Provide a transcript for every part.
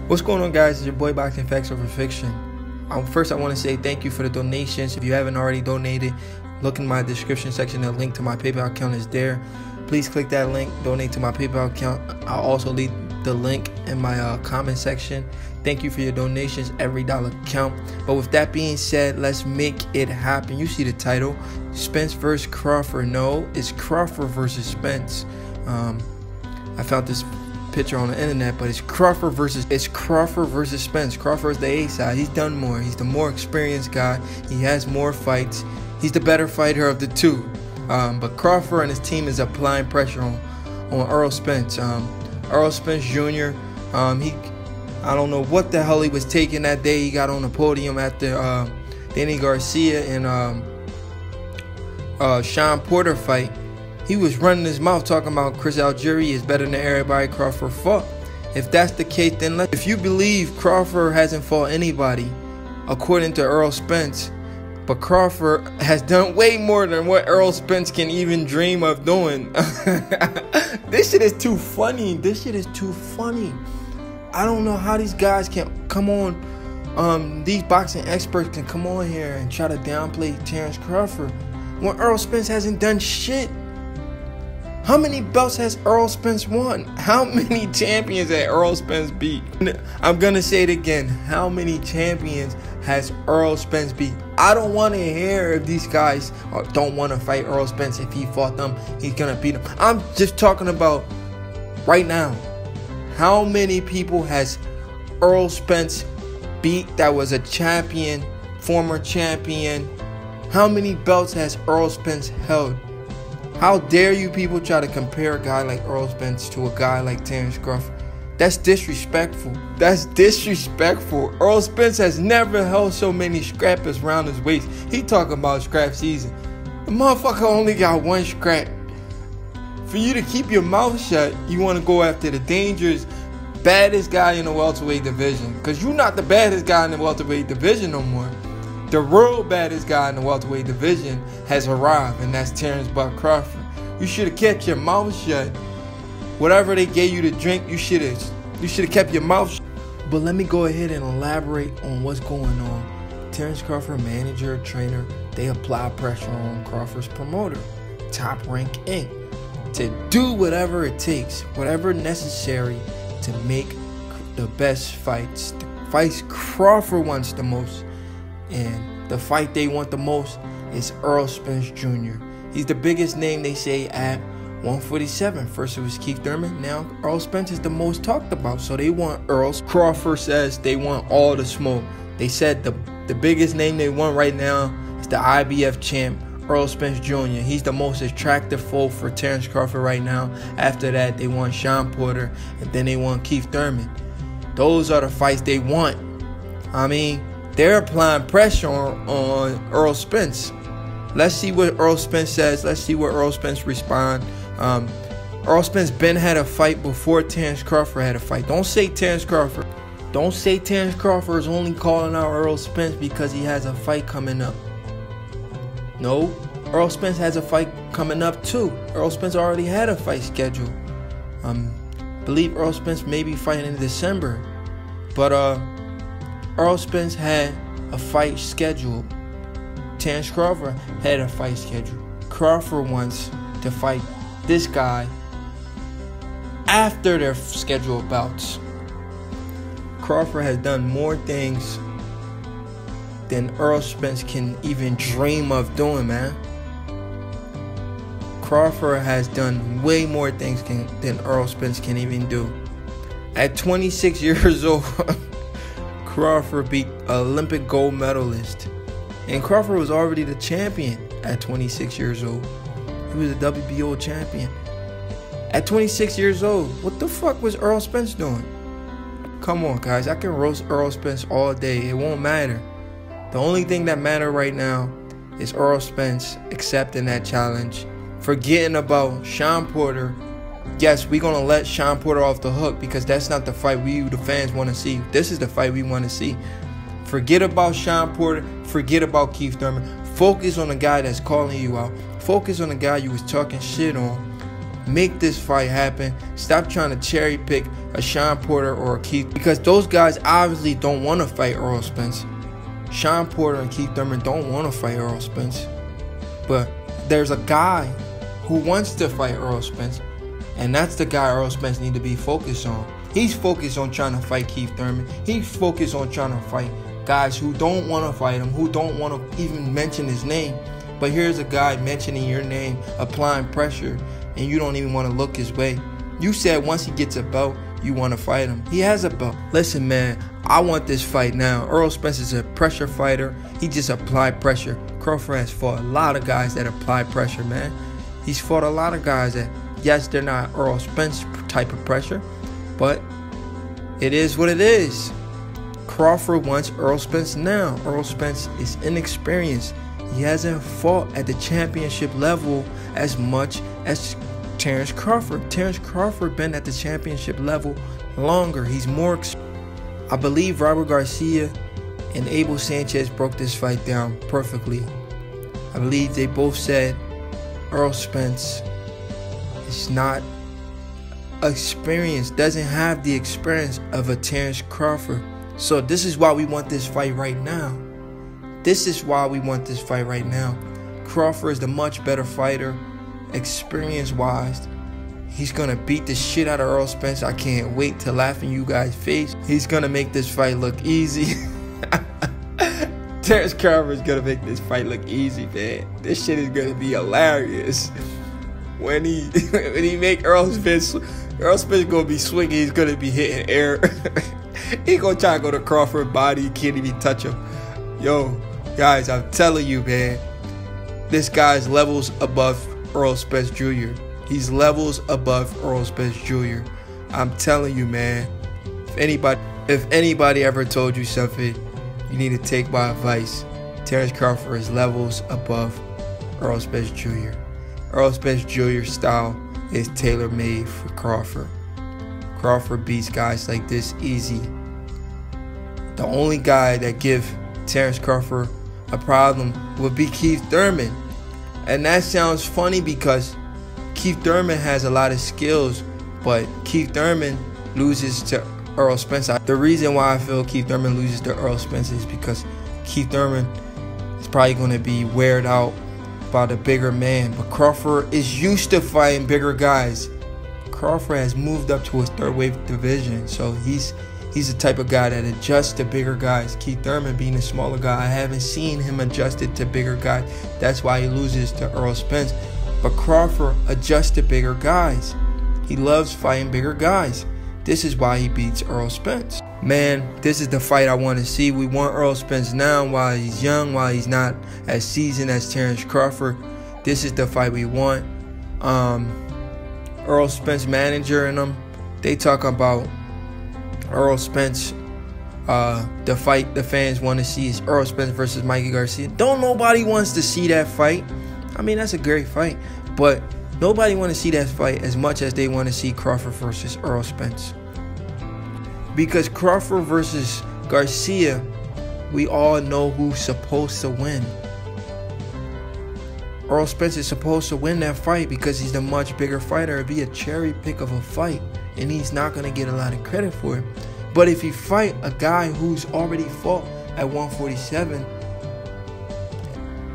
What's going on, guys? It's your boy Boxing Facts Over Fiction. First, I want to say thank you for the donations. If you haven't already donated, look in my description section. The link to my PayPal account is there. Please click that link, donate to my PayPal account. I'll also leave the link in my comment section. Thank you for your donations. Every dollar count. But with that being said, let's make it happen. You see the title, Spence versus Crawford. No, it's Crawford versus Spence. I found this picture on the internet, but it's Crawford versus Spence. Crawford's the A side. He's done more. He's the more experienced guy. He has more fights. He's the better fighter of the two. But Crawford and his team is applying pressure on Errol Spence. Errol Spence Jr. I don't know what the hell he was taking that day. He got on the podium after Danny Garcia and Sean Porter fight. He was running his mouth talking about Chris Algieri is better than everybody Crawford fought. If that's the case, then if you believe Crawford hasn't fought anybody, according to Errol Spence, but Crawford has done way more than what Errol Spence can even dream of doing. This shit is too funny. This shit is too funny. I don't know how these guys can come on, these boxing experts can come on here and try to downplay Terence Crawford when Errol Spence hasn't done shit. How many belts has Errol Spence won? How many champions has Errol Spence beat? I'm going to say it again. How many champions has Errol Spence beat? I don't want to hear if these guys don't want to fight Errol Spence. If he fought them, he's going to beat them. I'm just talking about right now. How many people has Errol Spence beat that was a champion, former champion? How many belts has Errol Spence held? How dare you people try to compare a guy like Errol Spence to a guy like Terence Crawford? That's disrespectful. That's disrespectful. Errol Spence has never held so many scrappers around his waist. He talking about scrap season. The motherfucker only got one scrap. For you to keep your mouth shut, you want to go after the dangerous, baddest guy in the welterweight division. Because you're not the baddest guy in the welterweight division no more. The real baddest guy in the welterweight division has arrived, and that's Terence Crawford. You should have kept your mouth shut. Whatever they gave you to drink, you should have kept your mouth shut. But let me go ahead and elaborate on what's going on. Terence Crawford, manager, trainer, they apply pressure on Crawford's promoter, Top Rank Inc., to do whatever it takes, whatever necessary to make the best fights. The fights Crawford wants the most. And the fight they want the most is Errol Spence Jr. He's the biggest name, they say, at 147. First it was Keith Thurman. Now Errol Spence is the most talked about. So they want Errol. Crawford says they want all the smoke. They said the biggest name they want right now is the IBF champ, Errol Spence Jr. He's the most attractive foe for Terence Crawford right now. After that, they want Sean Porter, and then they want Keith Thurman. Those are the fights they want. I mean, they're applying pressure on Errol Spence. Let's see what Errol Spence says. Let's see what Errol Spence responds. Errol Spence been had a fight before Terence Crawford had a fight. Don't say Terence Crawford. Don't say Terence Crawford is only calling out Errol Spence because he has a fight coming up. No, Errol Spence has a fight coming up too. Errol Spence already had a fight scheduled. Believe Errol Spence may be fighting in December. But Errol Spence had a fight scheduled. Terence Crawford had a fight scheduled. Crawford wants to fight this guy after their scheduled bouts. Crawford has done more things than Errol Spence can even dream of doing, man. Crawford has done way more things than Errol Spence can even do. At 26 years old, Crawford beat Olympic gold medalist. And Crawford was already the champion at 26 years old. He was a WBO champion. At 26 years old, what the fuck was Errol Spence doing? Come on, guys. I can roast Errol Spence all day. It won't matter. The only thing that matters right now is Errol Spence accepting that challenge. Forgetting about Sean Porter. Yes, we're going to let Sean Porter off the hook because that's not the fight we, the fans, want to see. This is the fight we want to see. Forget about Sean Porter. Forget about Keith Thurman. Focus on the guy that's calling you out. Focus on the guy you was talking shit on Make this fight happen. Stop trying to cherry pick a Sean Porter or a Keith, because those guys obviously don't want to fight Errol Spence. Sean Porter and Keith Thurman don't want to fight Errol Spence. But there's a guy who wants to fight Errol Spence, and that's the guy Errol Spence need to be focused on. He's focused on trying to fight Keith Thurman. He's focused on trying to fight guys who don't want to fight him, who don't want to even mention his name. But here's a guy mentioning your name, applying pressure, and you don't even want to look his way. You said once he gets a belt, you want to fight him. He has a belt. Listen, man, I want this fight now. Errol Spence is a pressure fighter. He just applied pressure. Crawford has fought a lot of guys that apply pressure, man. He's fought a lot of guys that, yes, they're not Errol Spence type of pressure, but it is what it is. Crawford wants Errol Spence now. Errol Spence is inexperienced. He hasn't fought at the championship level as much as Terence Crawford. Terence Crawford been at the championship level longer. He's more. I believe Robert Garcia and Abel Sanchez broke this fight down perfectly. I believe they both said Errol Spence is not experienced, doesn't have the experience of a Terence Crawford. So this is why we want this fight right now. This is why we want this fight right now. Crawford is the much better fighter, experience-wise. He's going to beat the shit out of Errol Spence. I can't wait to laugh in you guys' face. He's going to make this fight look easy. Terence Crawford is going to make this fight look easy, man. This shit is going to be hilarious. When he make Errol Spence going to be swinging. He's going to be hitting air. He going to try to go to Crawford's body. He can't even touch him. Yo, guys, I'm telling you, man. This guy's levels above Errol Spence Jr. He's levels above Errol Spence Jr. I'm telling you, man. If anybody ever told you something, you need to take my advice. Terence Crawford is levels above Errol Spence Jr. Errol Spence Jr. style is tailor-made for Crawford. Crawford beats guys like this easy. The only guy that give Terence Crawford a problem would be Keith Thurman. And that sounds funny because Keith Thurman has a lot of skills, but Keith Thurman loses to Errol Spence. The reason why I feel Keith Thurman loses to Errol Spence is because Keith Thurman is probably going to be weared out by the bigger man. But Crawford is used to fighting bigger guys. Crawford has moved up to his third wave division, so he's the type of guy that adjusts to bigger guys. Keith Thurman being a smaller guy, I haven't seen him adjusted to bigger guys. That's why he loses to Errol Spence. But Crawford adjusts to bigger guys. He loves fighting bigger guys. This is why he beats Errol Spence. Man, this is the fight I want to see. We want Errol Spence now while he's young, while he's not as seasoned as Terence Crawford. This is the fight we want. Errol Spence manager and them, they talk about Errol Spence. The fight the fans want to see is Errol Spence versus Mikey Garcia. Don't nobody wants to see that fight. I mean, that's a great fight, but nobody want to see that fight as much as they want to see Crawford versus Errol Spence. Because Crawford versus Garcia, we all know who's supposed to win. Errol Spence is supposed to win that fight because he's the much bigger fighter. It'd be a cherry pick of a fight, and he's not going to get a lot of credit for it. But if he fight a guy who's already fought at 147,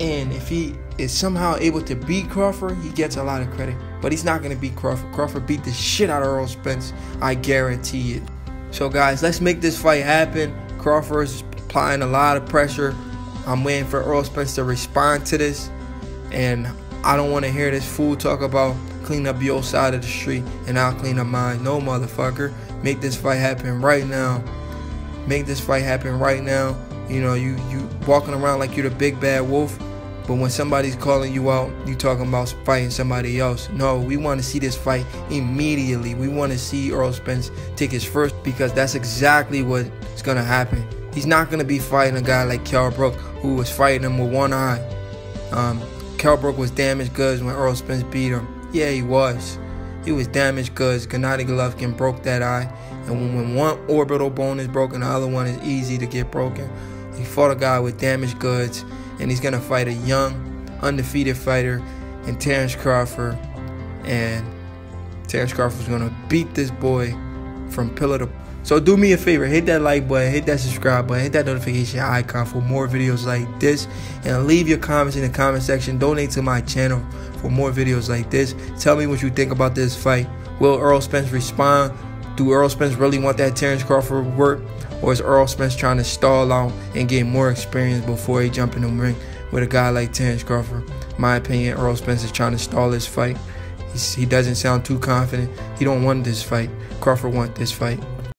and if he is somehow able to beat Crawford, he gets a lot of credit. But he's not going to beat Crawford. Crawford beat the shit out of Errol Spence. I guarantee it. So, guys, let's make this fight happen. Crawford is applying a lot of pressure. I'm waiting for Errol Spence to respond to this. And I don't want to hear this fool talk about clean up your side of the street and I'll clean up mine. No, motherfucker. Make this fight happen right now. Make this fight happen right now. You know, you walking around like you're the big bad wolf. But when somebody's calling you out, you talking about fighting somebody else. No, we want to see this fight immediately. We want to see Errol Spence take his first, because that's exactly what's going to happen. He's not going to be fighting a guy like Kell Brook, who was fighting him with one eye. Kell Brook was damaged goods when Errol Spence beat him. Yeah, he was. He was damaged goods. Gennady Golovkin broke that eye. And when one orbital bone is broken, the other one is easy to get broken. He fought a guy with damaged goods. And he's going to fight a young, undefeated fighter in Terence Crawford. And Terence Crawford's gonna beat this boy from pillar to. So do me a favor, hit that like button, hit that subscribe button, hit that notification icon for more videos like this, and leave your comments in the comment section. Donate to my channel for more videos like this. Tell me what you think about this fight. Will Errol Spence respond? Do Errol Spence really want that Terence Crawford work? Or is Errol Spence trying to stall out and get more experience before he jump in the ring with a guy like Terence Crawford? In my opinion, Errol Spence is trying to stall this fight. He doesn't sound too confident. He don't want this fight. Crawford wants this fight.